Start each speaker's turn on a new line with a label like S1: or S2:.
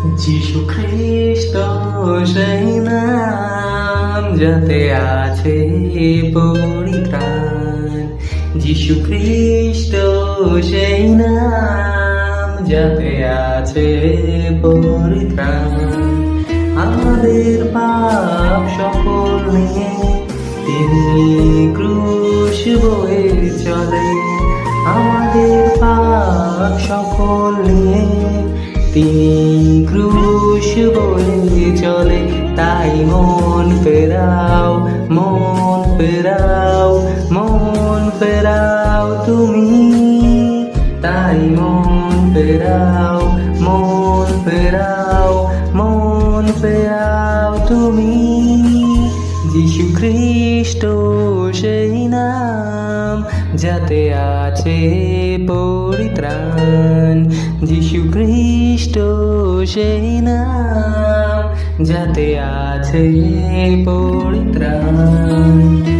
S1: যিশু খ্রিস্ট সেই নাম যাতে আছে পরিত্রাণ। যিশু খ্রিস্ট সেই নাম যাতে আছে পরিত্রাণ। আমাদের পাপ সকল নিয়ে তিনি ক্রুশ বয়ে চলে। আমাদের পাপ সকল নিয়ে তিনি ক্রুশ বয়ে চলে। তাই মন ফেরাও, মন ফেরাও, মন ফেরাও তুমি। তাই মন ফেরাও, মন ফেরাও, মন ফেরাও তুমি। যিশু খ্রিস্ট সেই নাম যাতে আছে পরিত্রাণ। যিশু খ্রিস্ট সেই নাম যাতে আছে পরিত্রাণ।